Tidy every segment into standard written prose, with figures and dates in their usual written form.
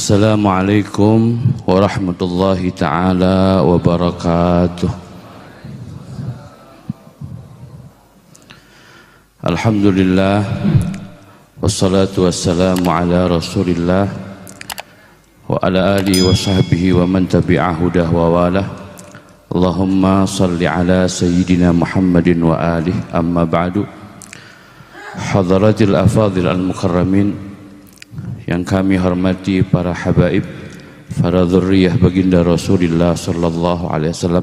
Assalamualaikum warahmatullahi ta'ala wabarakatuh. Alhamdulillah, wassalatu wassalamu ala rasulillah wa ala alihi wa sahbihi wa man tabi'ahu dah wa walah. Allahumma salli ala sayyidina Muhammadin wa alihi, amma ba'du. Hadaratil afadhil al-mukarramin, yang kami hormati para habaib, para dzurriyyah baginda Rasulullah sallallahu alaihi wasallam,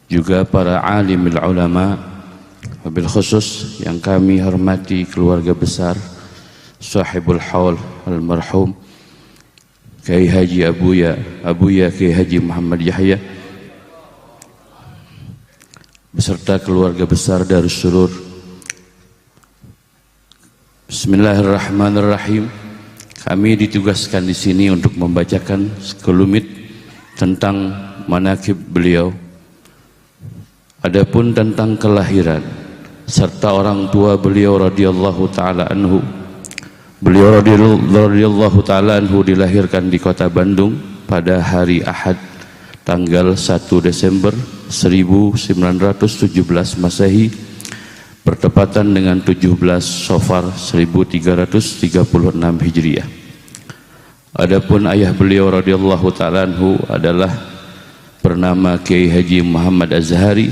juga para alimul ulama, wabil khusus yang kami hormati keluarga besar sahibul haul almarhum Kiai Haji Abuya Kiai Haji Muhammad Yahya beserta keluarga besar Darus Surur. Bismillahirrahmanirrahim. Kami ditugaskan di sini untuk membacakan sekelumit tentang manaqib beliau. Adapun tentang kelahiran serta orang tua beliau radhiyallahu taala anhu. Beliau radhiyallahu taala anhu dilahirkan di kota Bandung pada hari Ahad tanggal 1 Desember 1917 Masehi, bertepatan dengan 17 Safar 1336 Hijriah. Adapun ayah beliau radhiyallahu taala anhu adalah bernama Kiai Haji Muhammad Azhari.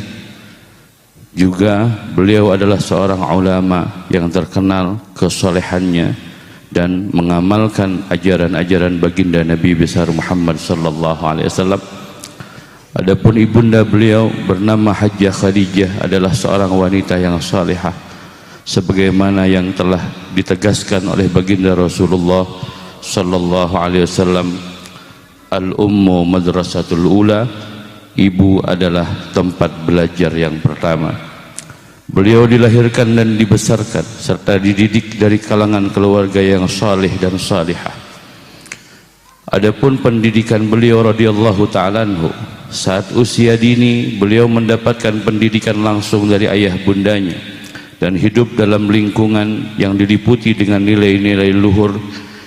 Juga beliau adalah seorang ulama yang terkenal kesolehannya dan mengamalkan ajaran-ajaran baginda Nabi besar Muhammad sallallahu alaihi wasallam. Adapun ibunda beliau bernama Hajjah Khadijah adalah seorang wanita yang salihah, sebagaimana yang telah ditegaskan oleh baginda Rasulullah sallallahu alaihi wasallam, al-ummu madrasatul ula, ibu adalah tempat belajar yang pertama. Beliau dilahirkan dan dibesarkan serta dididik dari kalangan keluarga yang salih dan salihah. Adapun pendidikan beliau radhiyallahu ta'ala anhu, saat usia dini beliau mendapatkan pendidikan langsung dari ayah bundanya dan hidup dalam lingkungan yang diliputi dengan nilai-nilai luhur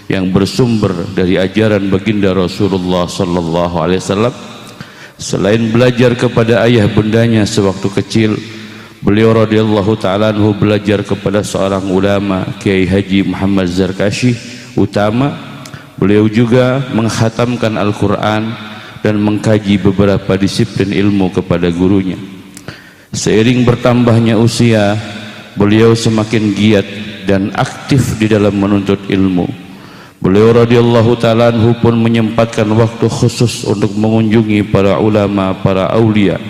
yang bersumber dari ajaran baginda Rasulullah sallallahu alaihi wasallam. Selain belajar kepada ayah bundanya sewaktu kecil, beliau radhiyallahu ta'ala anhu belajar kepada seorang ulama, Kiai Haji Muhammad Zarkashi utama. Beliau juga menghatamkan Al-Quran dan mengkaji beberapa disiplin ilmu kepada gurunya. Seiring bertambahnya usia, beliau semakin giat dan aktif di dalam menuntut ilmu. Beliau radhiyallahu ta'ala anhu pun menyempatkan waktu khusus untuk mengunjungi para ulama, para aulia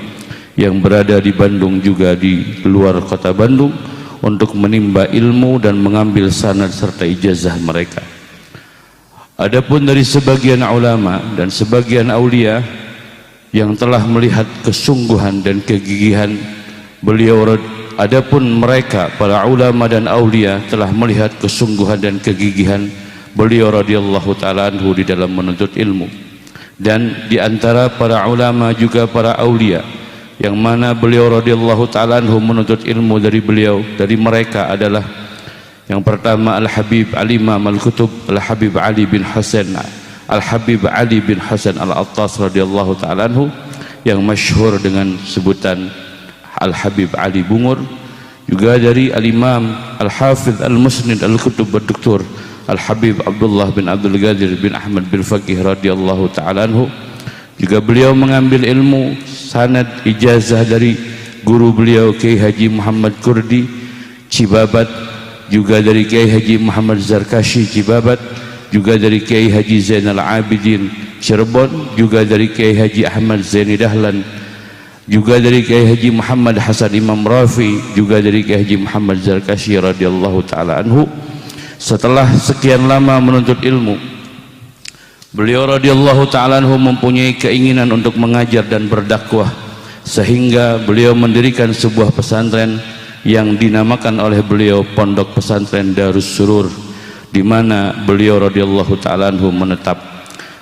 yang berada di Bandung juga di luar kota Bandung untuk menimba ilmu dan mengambil sanad serta ijazah mereka. Adapun dari sebagian ulama dan sebagian aulia yang telah melihat kesungguhan dan kegigihan beliau, adapun mereka para ulama dan aulia telah melihat kesungguhan dan kegigihan beliau radhiyallahu ta'ala anhu di dalam menuntut ilmu. Dan di antara para ulama juga para aulia yang mana beliau radhiyallahu ta'ala anhu menuntut ilmu dari beliau, dari mereka adalah yang pertama Al-Habib Al-Imam Al-Kutub Al-Habib Ali bin Hasan Al-Habib Ali bin Hasan Al-Attas radhiyallahu ta'ala anhu, yang masyhur dengan sebutan Al-Habib Ali Bungur. Juga dari Al-Imam Al-Hafidh Al-Musnid Al-Kutub Al-Doktor Al-Habib Abdullah bin Abdul Qadir bin Ahmad bin Faqih radhiyallahu ta'ala anhu. Juga beliau mengambil ilmu sanad ijazah dari guru beliau Kiai Haji Muhammad Kurdi Cibabat, juga dari Kiai Haji Muhammad Zarkashi Cibabat, juga dari Kiai Haji Zainal Abidin Cirebon, juga dari Kiai Haji Ahmad Zaini Dahlan, juga dari Kiai Haji Muhammad Hasan Imam Rafi, juga dari Kiai Haji Muhammad Zarkashi radhiyallahu ta'ala anhu. Setelah sekian lama menuntut ilmu, beliau radhiyallahu ta'ala anhu mempunyai keinginan untuk mengajar dan berdakwah, sehingga beliau mendirikan sebuah pesantren yang dinamakan oleh beliau Pondok Pesantren Darus Surur, di mana beliau radhiyallahu ta'ala anhu menetap.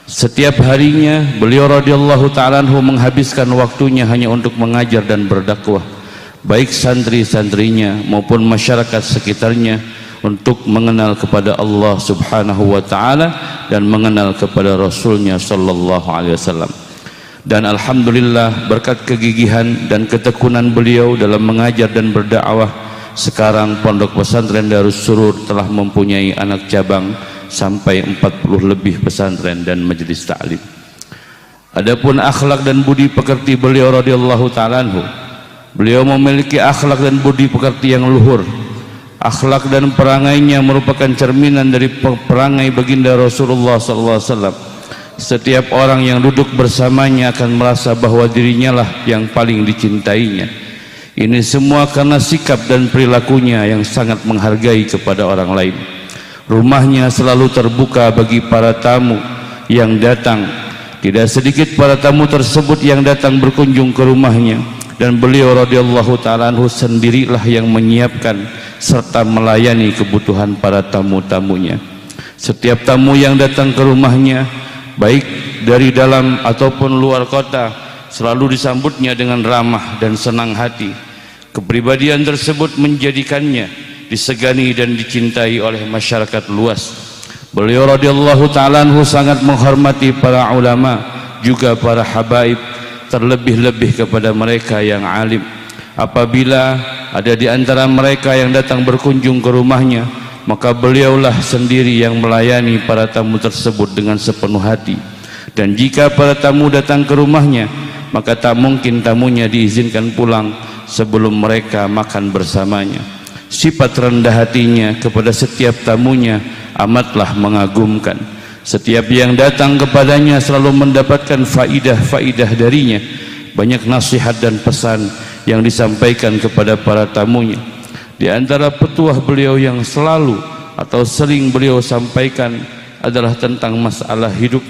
Setiap harinya beliau radhiyallahu ta'ala anhu menghabiskan waktunya hanya untuk mengajar dan berdakwah, baik santri-santrinya maupun masyarakat sekitarnya, untuk mengenal kepada Allah Subhanahu wa ta'ala dan mengenal kepada Rasulnya sallallahu alaihi wasallam. Dan alhamdulillah berkat kegigihan dan ketekunan beliau dalam mengajar dan berdakwah, sekarang Pondok Pesantren Darus Surur telah mempunyai anak cabang sampai 40 lebih pesantren dan majelis ta'lim. Adapun akhlak dan budi pekerti beliau radhiyallahu ta'ala anhu, beliau memiliki akhlak dan budi pekerti yang luhur. Akhlak dan perangainya merupakan cerminan dari perangai baginda Rasulullah SAW. Setiap orang yang duduk bersamanya akan merasa bahwa dirinya lah yang paling dicintainya. Ini semua karena sikap dan perilakunya yang sangat menghargai kepada orang lain. Rumahnya selalu terbuka bagi para tamu yang datang. Tidak sedikit para tamu tersebut yang datang berkunjung ke rumahnya, dan beliau radhiyallahu ta'ala anhu sendirilah yang menyiapkan serta melayani kebutuhan para tamu-tamunya. Setiap tamu yang datang ke rumahnya, baik dari dalam ataupun luar kota, selalu disambutnya dengan ramah dan senang hati. Kepribadian tersebut menjadikannya disegani dan dicintai oleh masyarakat luas. Beliau radhiyallahu ta'ala anhu sangat menghormati para ulama, juga para habaib, terlebih-lebih kepada mereka yang alim. Apabila ada di antara mereka yang datang berkunjung ke rumahnya, maka beliaulah sendiri yang melayani para tamu tersebut dengan sepenuh hati. Dan jika para tamu datang ke rumahnya, maka tak mungkin tamunya diizinkan pulang sebelum mereka makan bersamanya. Sifat rendah hatinya kepada setiap tamunya amatlah mengagumkan. Setiap yang datang kepadanya selalu mendapatkan faidah-faidah darinya. Banyak nasihat dan pesan yang disampaikan kepada para tamunya. Di antara petuah beliau yang selalu atau sering beliau sampaikan adalah tentang masalah hidup.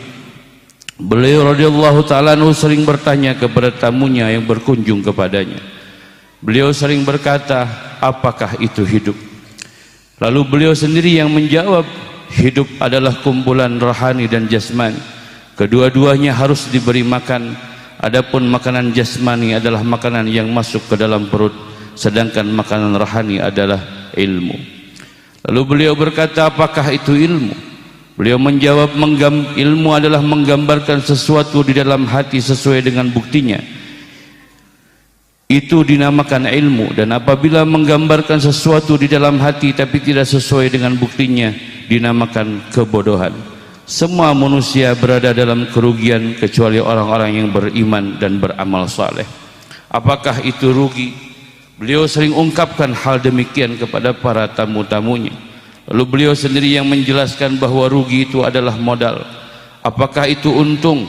Beliau radhiyallahu ta'ala anhu sering bertanya kepada tamunya yang berkunjung kepadanya. Beliau sering berkata, apakah itu hidup? Lalu beliau sendiri yang menjawab, hidup adalah kumpulan rohani dan jasmani. Kedua-duanya harus diberi makan. Adapun makanan jasmani adalah makanan yang masuk ke dalam perut, sedangkan makanan rohani adalah ilmu. Lalu beliau berkata, apakah itu ilmu? Beliau menjawab, ilmu adalah menggambarkan sesuatu di dalam hati sesuai dengan buktinya. Itu dinamakan ilmu. Dan apabila menggambarkan sesuatu di dalam hati tapi tidak sesuai dengan buktinya, dinamakan kebodohan. Semua manusia berada dalam kerugian kecuali orang-orang yang beriman dan beramal saleh. Apakah itu rugi? Beliau sering ungkapkan hal demikian kepada para tamu-tamunya. Lalu beliau sendiri yang menjelaskan bahwa rugi itu adalah modal. Apakah itu untung?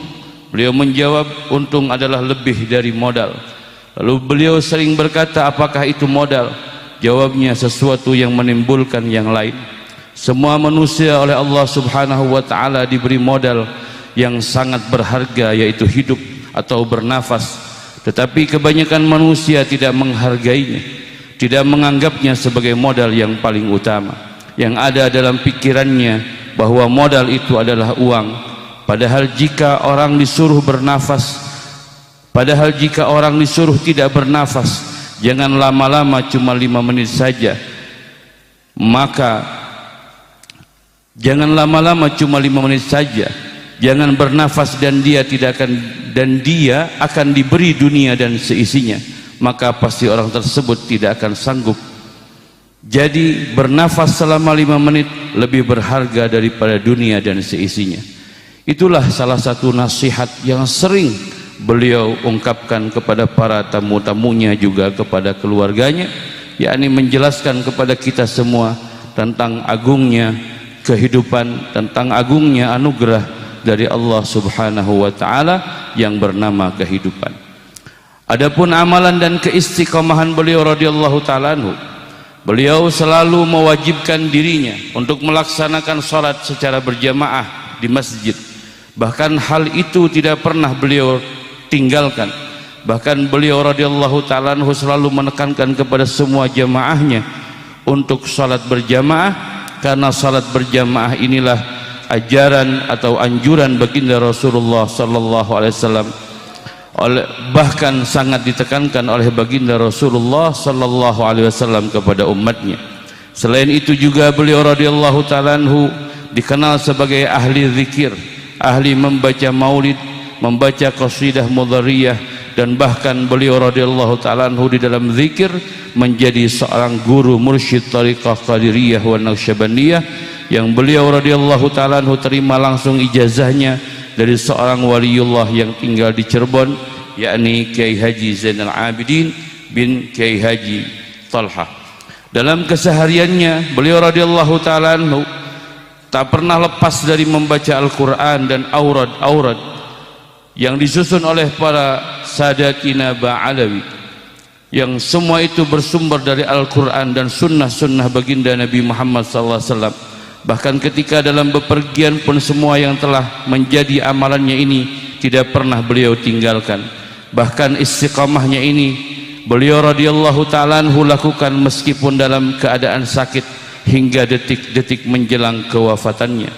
Beliau menjawab, untung adalah lebih dari modal. Lalu beliau sering berkata, apakah itu modal? Jawabnya, sesuatu yang menimbulkan yang lain. Semua manusia oleh Allah Subhanahu wa ta'ala diberi modal yang sangat berharga, yaitu hidup atau bernafas. Tetapi kebanyakan manusia tidak menghargainya, tidak menganggapnya sebagai modal yang paling utama. Yang ada dalam pikirannya bahwa modal itu adalah uang. Padahal jika orang disuruh tidak bernafas, jangan lama-lama, cuma 5 menit saja. Jangan bernafas dan dia akan diberi dunia dan seisinya, maka pasti orang tersebut tidak akan sanggup. Jadi bernafas selama 5 menit lebih berharga daripada dunia dan seisinya. Itulah salah satu nasihat yang sering beliau ungkapkan kepada para tamu-tamunya, juga kepada keluarganya, yakni menjelaskan kepada kita semua tentang agungnya kehidupan, tentang agungnya anugerah dari Allah Subhanahu wa ta'ala yang bernama kehidupan. Adapun amalan dan keistiqomahan beliau radhiyallahu ta'ala anhu, beliau selalu mewajibkan dirinya untuk melaksanakan salat secara berjamaah di masjid. Bahkan hal itu tidak pernah beliau tinggalkan. Bahkan beliau radhiyallahu ta'ala anhu selalu menekankan kepada semua jamaahnya untuk salat berjamaah, karena salat berjamaah inilah ajaran atau anjuran baginda Rasulullah sallallahu alaihi wasallam. Bahkan sangat ditekankan oleh baginda Rasulullah sallallahu alaihi wasallam kepada umatnya. Selain itu juga beliau radhiyallahu ta'ala anhu dikenal sebagai ahli zikir, ahli membaca maulid, membaca qasidah mudhariyah, dan bahkan beliau radhiyallahu ta'ala anhu di dalam zikir menjadi seorang guru mursyid tariqah Qadiriyah wa Naqsyabandiyah, yang beliau radhiyallahu ta'ala anhu terima langsung ijazahnya dari seorang waliullah yang tinggal di Cirebon, yakni Kiai Haji Zainal Abidin bin Kiai Haji Talha. Dalam kesehariannya beliau radhiyallahu ta'ala anhu tak pernah lepas dari membaca Al-Quran dan aurad-aurad yang disusun oleh para sadatina ba'alawi, yang semua itu bersumber dari Al-Quran dan sunnah-sunnah baginda Nabi Muhammad SAW. Bahkan ketika dalam bepergian pun semua yang telah menjadi amalannya ini tidak pernah beliau tinggalkan. Bahkan istiqamahnya ini beliau radhiyallahu ta'ala anhu lakukan meskipun dalam keadaan sakit hingga detik-detik menjelang kewafatannya.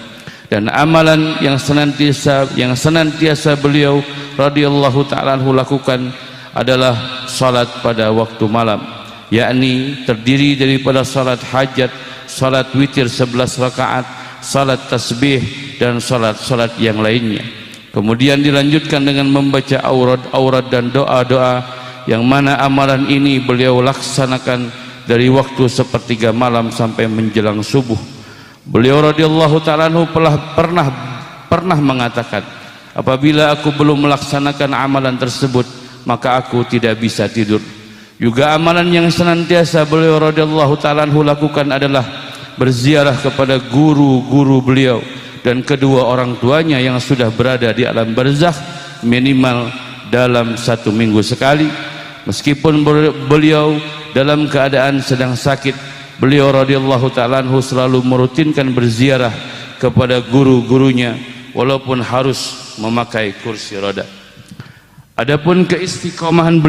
Dan amalan yang senantiasa beliau radhiyallahu ta'ala anhu lakukan adalah salat pada waktu malam, yakni terdiri daripada salat hajat, salat witir 11 rakaat, salat tasbih, dan salat-salat yang lainnya. Kemudian dilanjutkan dengan membaca aurad-aurad dan doa-doa, yang mana amalan ini beliau laksanakan dari waktu sepertiga malam sampai menjelang subuh. Beliau radhiyallahu ta'ala anhu pernah mengatakan, apabila aku belum melaksanakan amalan tersebut maka aku tidak bisa tidur. Juga amalan yang senantiasa beliau radhiyallahu ta'ala anhu lakukan adalah berziarah kepada guru-guru beliau dan kedua orang tuanya yang sudah berada di alam barzakh minimal dalam 1 minggu sekali. Meskipun beliau dalam keadaan sedang sakit, beliau radhiyallahu ta'ala anhu selalu merutinkan berziarah kepada guru-gurunya walaupun harus memakai kursi roda. Adapun keistiqomahan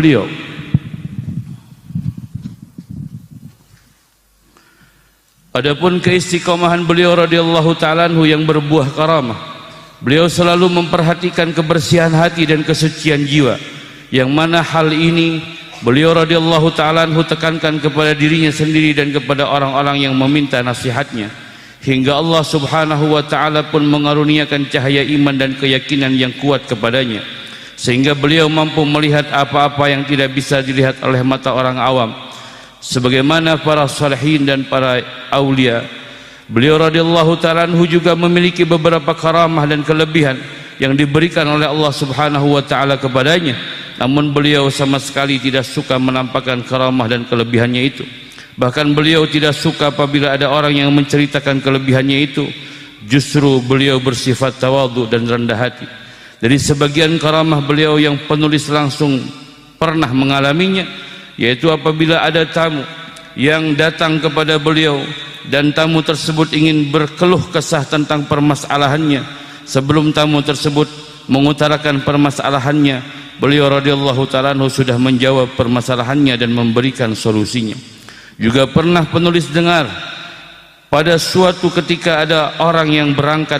beliau radhiyallahu ta'ala anhu yang berbuah karamah, beliau selalu memperhatikan kebersihan hati dan kesucian jiwa, yang mana hal ini beliau radhiyallahu ta'ala anhu tekankan kepada dirinya sendiri dan kepada orang-orang yang meminta nasihatnya, hingga Allah subhanahu wa ta'ala pun mengaruniakan cahaya iman dan keyakinan yang kuat kepadanya, sehingga beliau mampu melihat apa-apa yang tidak bisa dilihat oleh mata orang awam, sebagaimana para salihin dan para aulia. Beliau radhiyallahu ta'ala anhu juga memiliki beberapa karamah dan kelebihan yang diberikan oleh Allah subhanahu wa ta'ala kepadanya, namun beliau sama sekali tidak suka menampakkan karamah dan kelebihannya itu. Bahkan beliau tidak suka apabila ada orang yang menceritakan kelebihannya itu. Justru beliau bersifat tawadhu dan rendah hati. Dari sebagian karamah beliau yang penulis langsung pernah mengalaminya, yaitu apabila ada tamu yang datang kepada beliau dan tamu tersebut ingin berkeluh kesah tentang permasalahannya, sebelum tamu tersebut mengutarakan permasalahannya, beliau radhiyallahu ta'ala anhu sudah menjawab permasalahannya dan memberikan solusinya. Juga pernah penulis dengar pada suatu ketika ada orang yang berangkat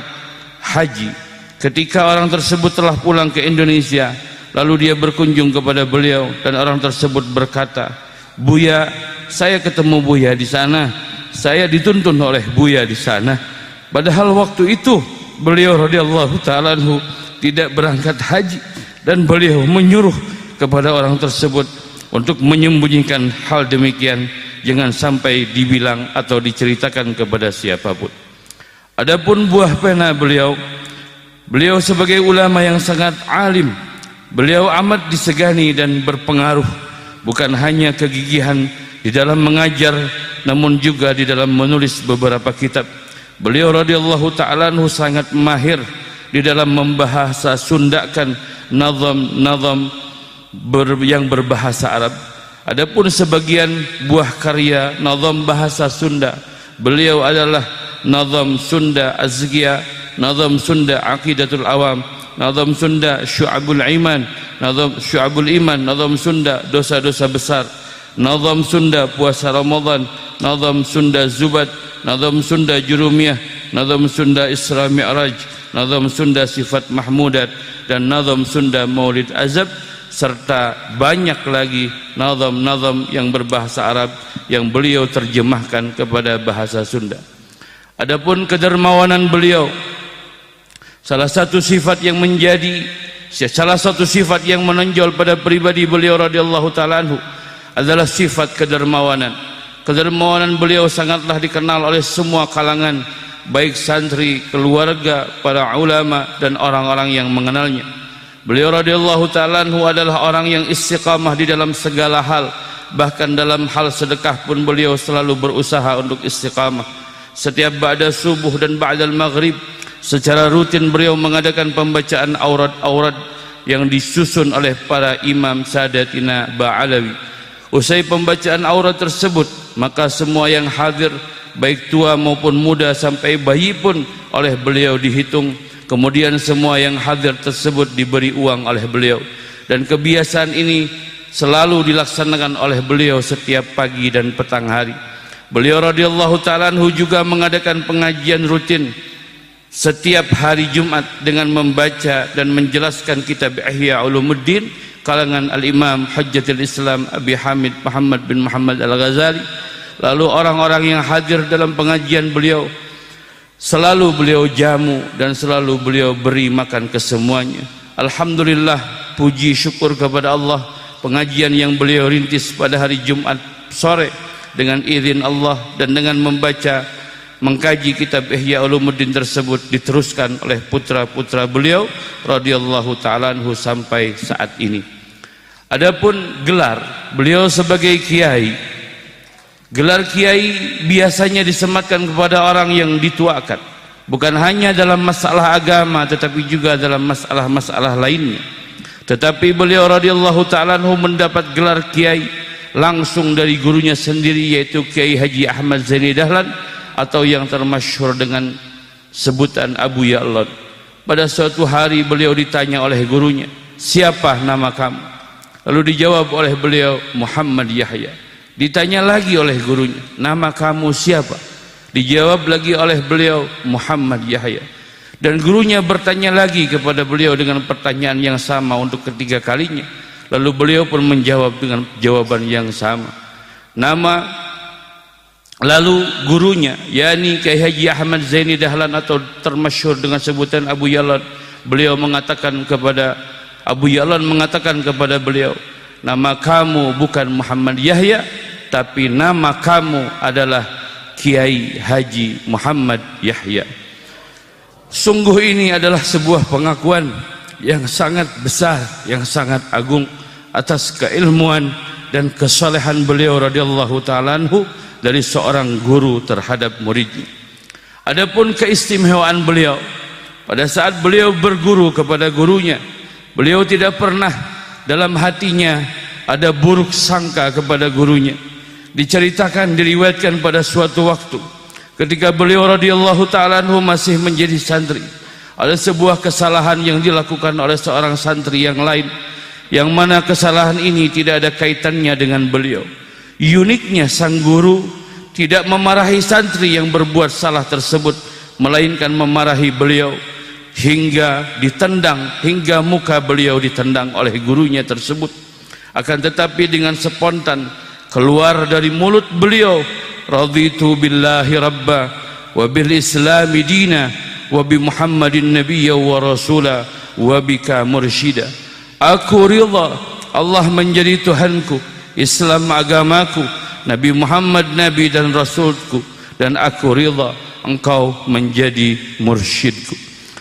haji. Ketika orang tersebut telah pulang ke Indonesia, lalu dia berkunjung kepada beliau dan orang tersebut berkata, "Buya, saya ketemu Buya di sana. Saya dituntun oleh Buya di sana." Padahal waktu itu beliau radhiyallahu ta'ala anhu tidak berangkat haji, dan beliau menyuruh kepada orang tersebut untuk menyembunyikan hal demikian, jangan sampai dibilang atau diceritakan kepada siapapun. Adapun buah pena beliau sebagai ulama yang sangat alim, beliau amat disegani dan berpengaruh, bukan hanya kegigihan di dalam mengajar, namun juga di dalam menulis beberapa kitab. Beliau radhiyallahu ta'ala anhu sangat mahir di dalam membahasa sundakan nazam yang berbahasa Arab. Adapun sebagian buah karya nazam bahasa Sunda, beliau adalah nazam Sunda Azkiyah, nazam Sunda Aqidatul Awam, nazam Sunda Syu'abul Iman, nazam Sunda Dosa-dosa Besar, nazam Sunda Puasa Ramadan, nazam Sunda Zubat, nazam Sunda Jurumiyah, nazam Sunda Isra Mi'raj, nazam Sunda Sifat Mahmudat, dan nazam Sunda Maulid Azab, serta banyak lagi nazam-nazam yang berbahasa Arab yang beliau terjemahkan kepada bahasa Sunda. Adapun kedermawanan beliau, salah satu sifat yang menonjol pada pribadi beliau radhiyallahu taala anhu adalah sifat kedermawanan. Kedermawanan beliau sangatlah dikenal oleh semua kalangan, baik santri, keluarga, para ulama dan orang-orang yang mengenalnya. Beliau radhiyallahu taala anhu adalah orang yang istiqamah di dalam segala hal, bahkan dalam hal sedekah pun beliau selalu berusaha untuk istiqamah. Setiap ba'da subuh dan ba'dal maghrib secara rutin beliau mengadakan pembacaan aurat-aurat yang disusun oleh para imam Sadatina Ba'alawi. Usai pembacaan aurat tersebut, maka semua yang hadir, baik tua maupun muda sampai bayi pun oleh beliau dihitung. Kemudian semua yang hadir tersebut diberi uang oleh beliau. Dan kebiasaan ini selalu dilaksanakan oleh beliau setiap pagi dan petang hari. Beliau radhiyallahu ta'ala anhu juga mengadakan pengajian rutin setiap hari Jumat dengan membaca dan menjelaskan kitab Ihya Ulumuddin kalangan Al-Imam Hujjatul Islam Abi Hamid Muhammad bin Muhammad Al-Ghazali. Lalu orang-orang yang hadir dalam pengajian beliau selalu beliau jamu dan selalu beliau beri makan ke semuanya. Alhamdulillah, puji syukur kepada Allah, pengajian yang beliau rintis pada hari Jumat sore dengan izin Allah dan dengan mengkaji kitab Ihya Ulumuddin tersebut diteruskan oleh putra-putra beliau radhiyallahu ta'ala anhu sampai saat ini. Adapun gelar beliau sebagai kiai, gelar kiai biasanya disematkan kepada orang yang dituakan, bukan hanya dalam masalah agama tetapi juga dalam masalah-masalah lainnya. Tetapi beliau radhiyallahu ta'ala anhu mendapat gelar kiai langsung dari gurunya sendiri, yaitu Kiai Haji Ahmad Zaini Dahlan atau yang termasyhur dengan sebutan Abu Ya'lan. Pada suatu hari beliau ditanya oleh gurunya, "Siapa nama kamu?" Lalu dijawab oleh beliau, "Muhammad Yahya." Ditanya lagi oleh gurunya, "Nama kamu siapa?" Dijawab lagi oleh beliau, "Muhammad Yahya." Dan gurunya bertanya lagi kepada beliau dengan pertanyaan yang sama untuk ketiga kalinya. Lalu beliau pun menjawab dengan jawaban yang sama. Lalu gurunya, yakni Kiai Haji Ahmad Zaini Dahlan atau termasyhur dengan sebutan Abu Ya'lan, Abu Ya'lan mengatakan kepada beliau, "Nama kamu bukan Muhammad Yahya, tapi nama kamu adalah Kiai Haji Muhammad Yahya." Sungguh ini adalah sebuah pengakuan yang sangat besar, yang sangat agung atas keilmuan dan kesalehan beliau radhiyallahu ta'ala anhu dari seorang guru terhadap muridnya. Adapun keistimewaan beliau, pada saat beliau berguru kepada gurunya, beliau tidak pernah dalam hatinya ada buruk sangka kepada gurunya. Diceritakan, diriwayatkan pada suatu waktu ketika beliau radhiyallahu ta'ala anhu masih menjadi santri, ada sebuah kesalahan yang dilakukan oleh seorang santri yang lain, yang mana kesalahan ini tidak ada kaitannya dengan beliau. Uniknya sang guru tidak memarahi santri yang berbuat salah tersebut, melainkan memarahi beliau hingga ditendang, hingga muka beliau ditendang oleh gurunya tersebut. Akan tetapi dengan spontan keluar dari mulut beliau, "Raditu billahi rabba wa bil islami dina wa bi Muhammadin nabiyya wa rasula wa bika mursyida." Aku ridha Allah menjadi Tuhanku, Islam agamaku, Nabi Muhammad Nabi dan Rasulku, dan aku ridha engkau menjadi mursyidku.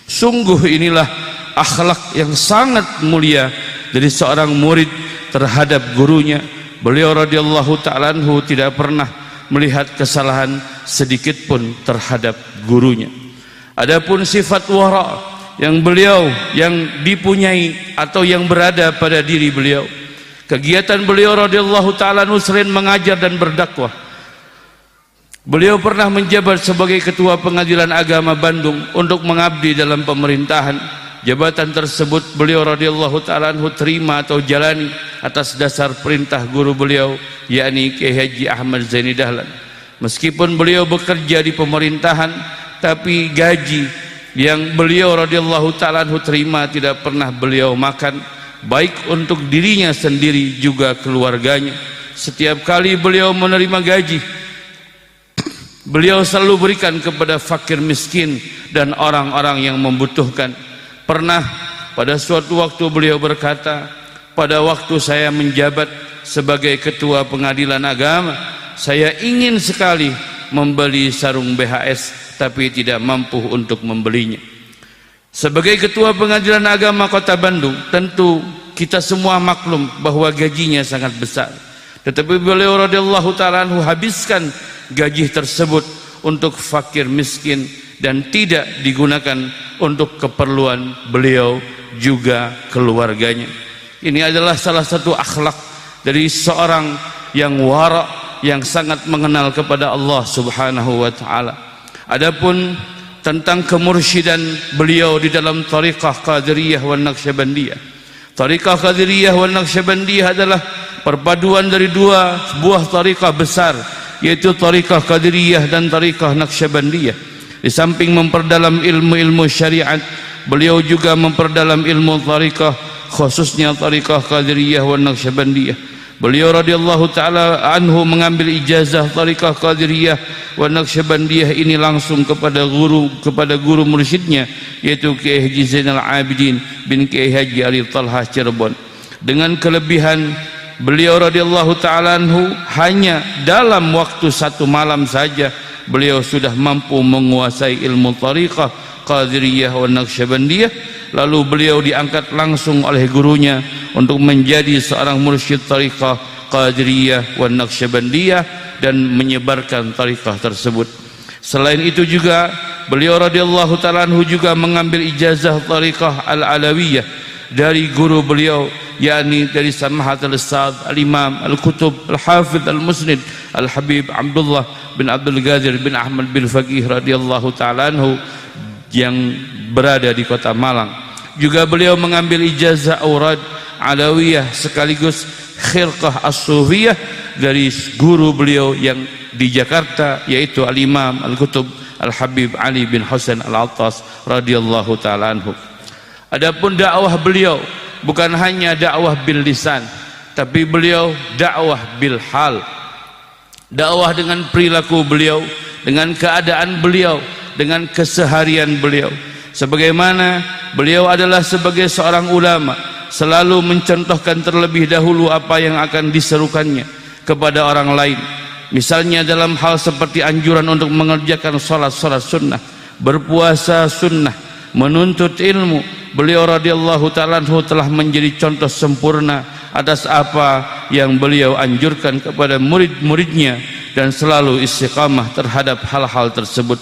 Sungguh inilah akhlak yang sangat mulia dari seorang murid terhadap gurunya. Beliau radhiyallahu ta'ala anhu tidak pernah melihat kesalahan sedikit pun terhadap gurunya. Adapun sifat wara yang dipunyai atau yang berada pada diri beliau, kegiatan beliau radhiyallahu ta'ala anhu selain mengajar dan berdakwah, beliau pernah menjabat sebagai ketua pengadilan agama Bandung untuk mengabdi dalam pemerintahan. Jabatan tersebut beliau radhiyallahu ta'ala anhu terima atau jalani atas dasar perintah guru beliau, yakni Kiai Haji Ahmad Zaini Dahlan. Meskipun beliau bekerja di pemerintahan, tapi gaji yang beliau radhiyallahu ta'ala anhu terima tidak pernah beliau makan, baik untuk dirinya sendiri juga keluarganya. Setiap kali beliau menerima gaji, beliau selalu berikan kepada fakir miskin dan orang-orang yang membutuhkan. Pernah pada suatu waktu beliau berkata, pada waktu saya menjabat sebagai ketua pengadilan agama, saya ingin sekali membeli sarung BHS tapi tidak mampu untuk membelinya. Sebagai ketua pengadilan agama Kota Bandung, tentu kita semua maklum bahwa gajinya sangat besar. Tetapi beliau radhiyallahu ta'ala anhu habiskan gaji tersebut untuk fakir miskin dan tidak digunakan untuk keperluan beliau juga keluarganya. Ini adalah salah satu akhlak dari seorang yang wara, yang sangat mengenal kepada Allah Subhanahu wa ta'ala. Adapun tentang kemursyidan beliau di dalam tariqah Qadiriyah wal Naqsyabandiyah. Tariqah Qadiriyah wal Naqsyabandiyah adalah perpaduan dari dua buah tariqah besar, yaitu tariqah Qadiriyah dan tariqah Naqsyabandiyah. Di samping memperdalam ilmu-ilmu syariat, beliau juga memperdalam ilmu tariqah, khususnya tariqah Qadiriyah wal Naqsyabandiyah. Beliau radhiyallahu ta'ala anhu mengambil ijazah tariqah Qadiriyah wal Naqsyabandiyah ini langsung kepada guru mursyidnya, yaitu Kiai Haji Zainal Abidin bin Kiai Haji Ali Talhah Cirebon. Dengan kelebihan beliau radhiyallahu ta'ala anhu, hanya dalam waktu satu malam saja beliau sudah mampu menguasai ilmu tariqah Qadiriyah wal Naqsyabandiyah. Lalu beliau diangkat langsung oleh gurunya untuk menjadi seorang mursyid tariqah Qadiriyah wal Naqsyabandiyah dan menyebarkan tariqah tersebut. Selain itu juga beliau radhiyallahu ta'ala anhu juga mengambil ijazah tariqah Al-Alawiyah dari guru beliau, yakni dari Samahatul Ustadz Al-Imam Al-Kutub Al-Hafidh Al-Musnid Al-Habib Abdullah bin Abdul Ghadir bin Ahmad bin Faqih radhiyallahu ta'ala anhu yang berada di kota Malang. Juga beliau mengambil ijazah Aurad Alawiyah sekaligus Khirqah As-Sufiyah dari guru beliau yang di Jakarta, yaitu Al-Imam Al-Kutub Al-Habib Ali bin Husain Al-Attas radhiyallahu ta'ala anhu. Adapun dakwah beliau bukan hanya dakwah bil lisan, tapi beliau dakwah bil hal. Dakwah dengan perilaku beliau, dengan keadaan beliau, dengan keseharian beliau. Sebagaimana beliau adalah sebagai seorang ulama, selalu mencontohkan terlebih dahulu apa yang akan diserukannya kepada orang lain. Misalnya dalam hal seperti anjuran untuk mengerjakan salat sunnah, berpuasa sunnah, menuntut ilmu, beliau radhiyallahu ta'ala anhu telah menjadi contoh sempurna atas apa yang beliau anjurkan kepada murid-muridnya dan selalu istiqamah terhadap hal-hal tersebut.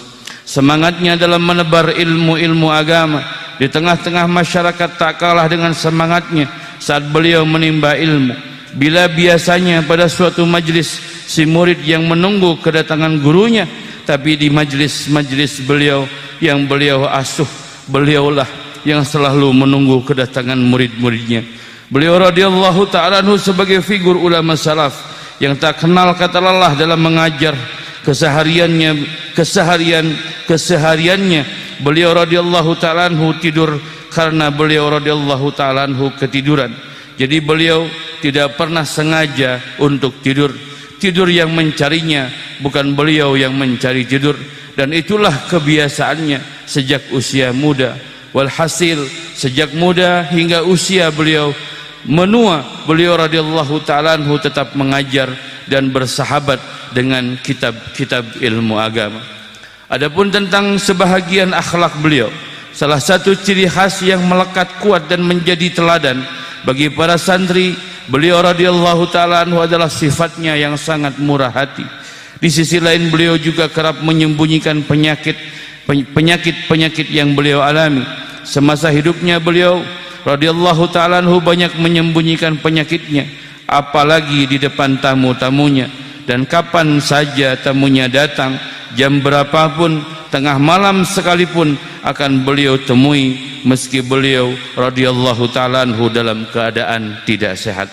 Semangatnya dalam menebar ilmu-ilmu agama di tengah-tengah masyarakat tak kalah dengan semangatnya saat beliau menimba ilmu. Bila biasanya pada suatu majlis si murid yang menunggu kedatangan gurunya, tapi di majlis-majlis beliau yang beliau asuh, beliaulah yang selalu menunggu kedatangan murid-muridnya. Beliau radhiyallahu ta'ala anhu sebagai figur ulama salaf yang tak kenal kata lelah dalam mengajar. Kesehariannya beliau radhiyallahu ta'ala anhu tidur karena beliau radhiyallahu ta'ala anhu ketiduran. Jadi beliau tidak pernah sengaja untuk tidur. Tidur yang mencarinya, bukan beliau yang mencari tidur. Dan itulah kebiasaannya sejak usia muda. Walhasil sejak muda hingga usia beliau menua, beliau radhiyallahu ta'ala anhu tetap mengajar dan bersahabat dengan kitab-kitab ilmu agama. Adapun tentang sebahagian akhlak beliau, salah satu ciri khas yang melekat kuat dan menjadi teladan bagi para santri, beliau radhiyallahu ta'ala anhu adalah sifatnya yang sangat murah hati. Di sisi lain beliau juga kerap menyembunyikan penyakit yang beliau alami. Semasa hidupnya beliau radhiyallahu ta'ala anhu banyak menyembunyikan penyakitnya, apalagi di depan tamu-tamunya. Dan kapan saja tamunya datang, jam berapapun, tengah malam sekalipun akan beliau temui, meski beliau radhiyallahu ta'ala anhu dalam keadaan tidak sehat.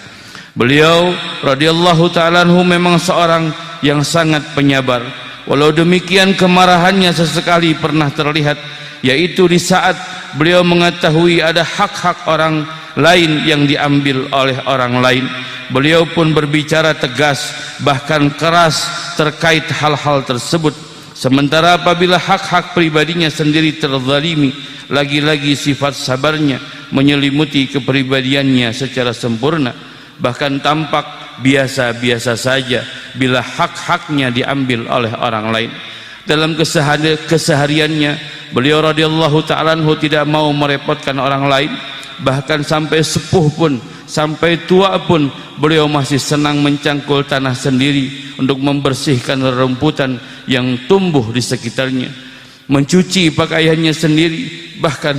Beliau radhiyallahu ta'ala anhu memang seorang yang sangat penyabar. Walau demikian kemarahannya sesekali pernah terlihat, yaitu di saat beliau mengetahui ada hak-hak orang lain yang diambil oleh orang lain. Beliau pun berbicara tegas bahkan keras terkait hal-hal tersebut. Sementara apabila hak-hak pribadinya sendiri terzalimi, lagi-lagi sifat sabarnya menyelimuti kepribadiannya secara sempurna, bahkan tampak biasa-biasa saja bila hak-haknya diambil oleh orang lain. Dalam kesehariannya, beliau radhiyallahu ta'ala anhu tidak mau merepotkan orang lain. Bahkan sampai sepuh pun, sampai tua pun, beliau masih senang mencangkul tanah sendiri untuk membersihkan rerumputan yang tumbuh di sekitarnya, mencuci pakaiannya sendiri, bahkan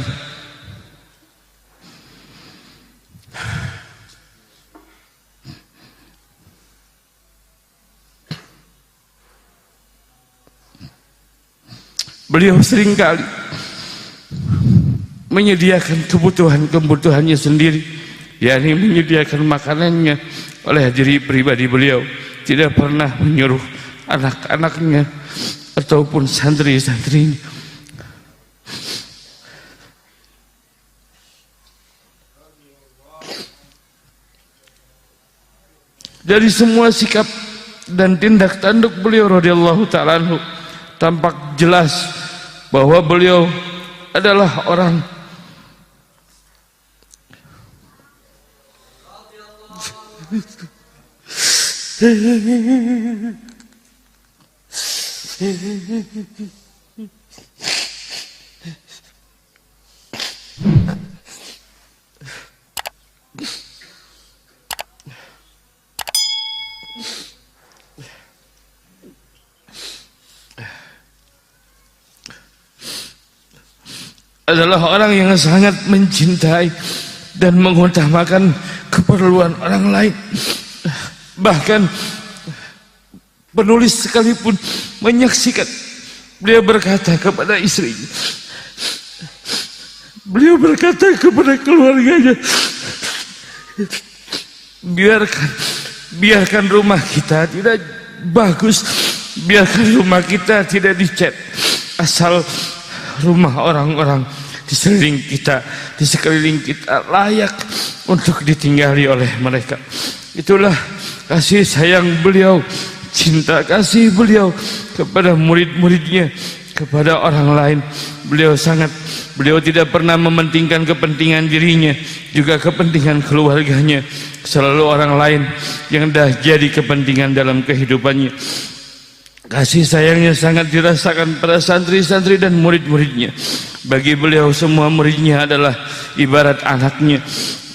beliau seringkali menyediakan kebutuhannya sendiri, yakni menyediakan makanannya oleh diri pribadi beliau. Tidak pernah menyuruh anak-anaknya ataupun santri-santrinya. Dari semua sikap dan tindak tanduk beliau radhiyallahu ta'ala anhu, tampak jelas bahwa beliau adalah orang yang sangat mencintai dan mengutamakan keperluan orang lain. Bahkan penulis sekalipun menyaksikan beliau berkata kepada istrinya, beliau berkata kepada keluarganya, biarkan rumah kita tidak bagus, biarkan rumah kita tidak dicat, asal rumah orang-orang di sekeliling kita layak untuk ditinggali oleh mereka. Itulah kasih sayang beliau, cinta kasih beliau kepada murid-muridnya, kepada orang lain. Beliau tidak pernah mementingkan kepentingan dirinya, juga kepentingan keluarganya. Selalu orang lain yang dah jadi kepentingan dalam kehidupannya. Kasih sayangnya sangat dirasakan pada santri-santri dan murid-muridnya. Bagi beliau semua muridnya adalah ibarat anaknya.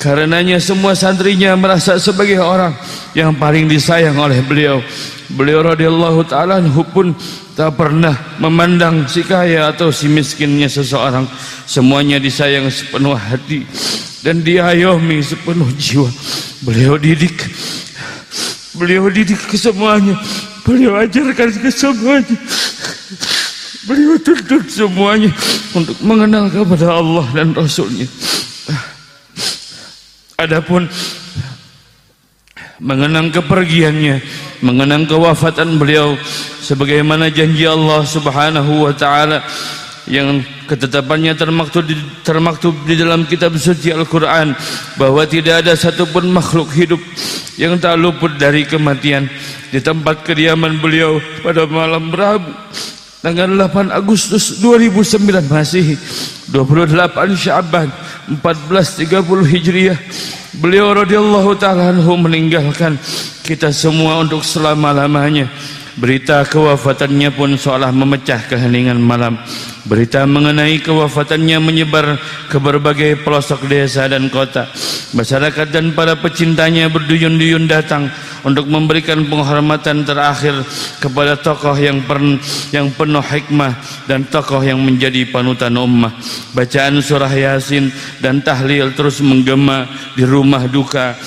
Karenanya semua santrinya merasa sebagai orang yang paling disayang oleh beliau. Beliau radhiyallahu ta'ala anhu pun tak pernah memandang si kaya atau si miskinnya seseorang. Semuanya disayang sepenuh hati dan diayomi sepenuh jiwa. Beliau didik ke semuanya. Beliau ajarkan ke semuanya. Beliau tuntut semuanya untuk mengenal kepada Allah dan Rasulnya. Adapun mengenang kepergiannya, mengenang kewafatan beliau, sebagaimana janji Allah Subhanahu wa ta'ala yang ketetapannya termaktub di dalam kitab suci Al-Quran, bahwa tidak ada satupun makhluk hidup yang tak luput dari kematian. Di tempat kediaman beliau pada malam Rabu tanggal 8 Agustus 2009 Masehi, 28 Sya'ban 1430 Hijriah, beliau radhiyallahu ta'ala anhu meninggalkan kita semua untuk selama-lamanya. Berita kewafatannya pun seolah memecah keheningan malam. Berita mengenai kewafatannya menyebar ke berbagai pelosok desa dan kota. Masyarakat dan para pecintanya berduyun-duyun datang untuk memberikan penghormatan terakhir kepada tokoh yang penuh hikmah dan tokoh yang menjadi panutan ummah. Bacaan surah Yasin dan tahlil terus menggema di rumah duka.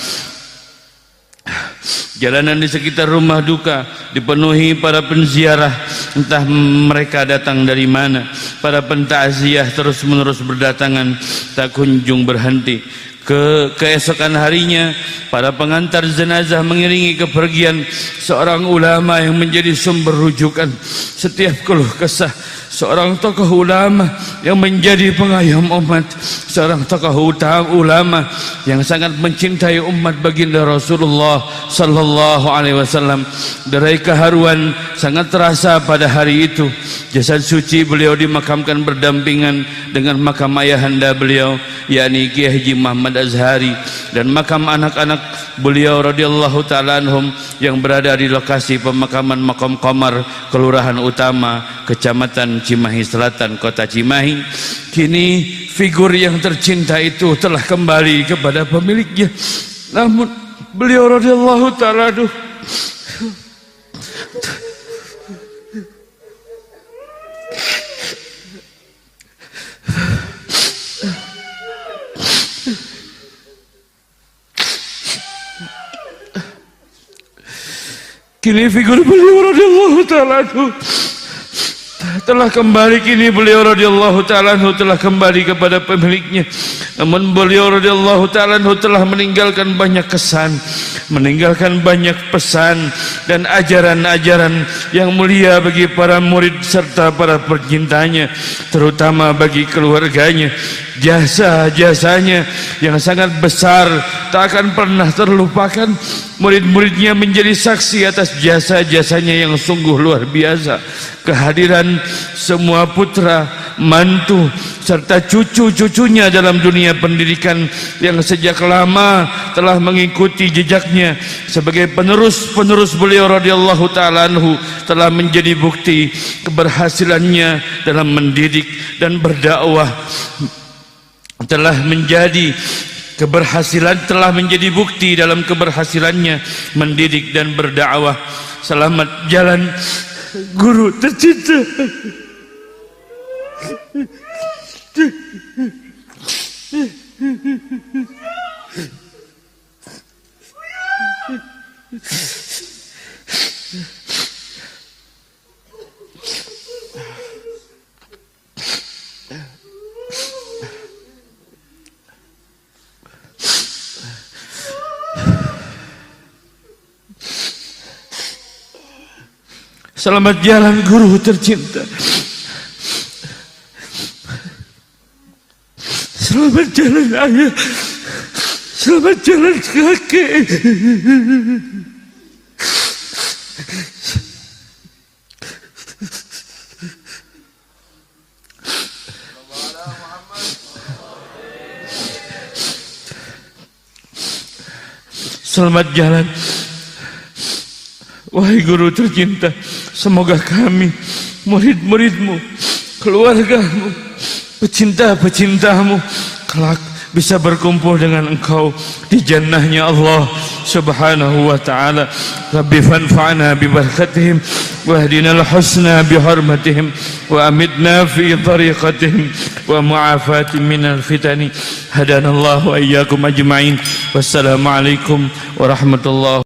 Jalanan di sekitar rumah duka dipenuhi para penziarah, entah mereka datang dari mana. Para pentakziah terus-menerus berdatangan, tak kunjung berhenti. Keesokan harinya para pengantar jenazah mengiringi kepergian seorang ulama yang menjadi sumber rujukan setiap keluh kesah, seorang tokoh ulama yang menjadi pengayom umat, seorang tokoh ulama yang sangat mencintai umat baginda Rasulullah sallallahu alaihi wasallam. Derai keharuan sangat terasa pada hari itu. Jasad suci beliau dimakamkan berdampingan dengan makam ayahanda beliau, yakni Kiai Haji Muhammad Azhari, dan makam anak-anak beliau radhiyallahu taala anhum yang berada di lokasi pemakaman Makam Qamar, Kelurahan Utama, Kecamatan Cimahi Selatan, Kota Cimahi. Kini figur yang tercinta itu telah kembali kepada pemiliknya. Namun beliau radhiyallahu taala kini figur beliau radhiyallahu taala telah kembali. Kini beliau radhiyallahu taala telah kembali kepada pemiliknya. Namun beliau radhiyallahu taala telah meninggalkan banyak kesan, meninggalkan banyak pesan dan ajaran-ajaran yang mulia bagi para murid serta para pecintanya, terutama bagi keluarganya. Jasa-jasanya yang sangat besar tak akan pernah terlupakan. Murid-muridnya menjadi saksi atas jasa-jasanya yang sungguh luar biasa. Kehadiran semua putra, mantu serta cucu-cucunya dalam dunia pendidikan yang sejak lama telah mengikuti jejaknya sebagai penerus beliau radhiyallahu taala anhu telah menjadi bukti keberhasilannya dalam mendidik dan berdakwah. Telah menjadi bukti dalam keberhasilannya mendidik dan berdakwah. Selamat jalan guru tercinta. Selamat jalan guru tercinta. Selamat jalan ayah. Selamat jalan kakek. Selamat jalan wahai guru tercinta. Semoga kami, murid-muridmu, keluargamu, pecinta-pecintamu kelak bisa berkumpul dengan engkau di jannahnya Allah subhanahu wa ta'ala. Rabbi fanfa'na bibarakatihim wahdinal husna bihormatihim wa amitna fi tariqatihim wa mu'afati minal fitani. Hadanallahu ayyakum ajma'in. Wassalamualaikum warahmatullahi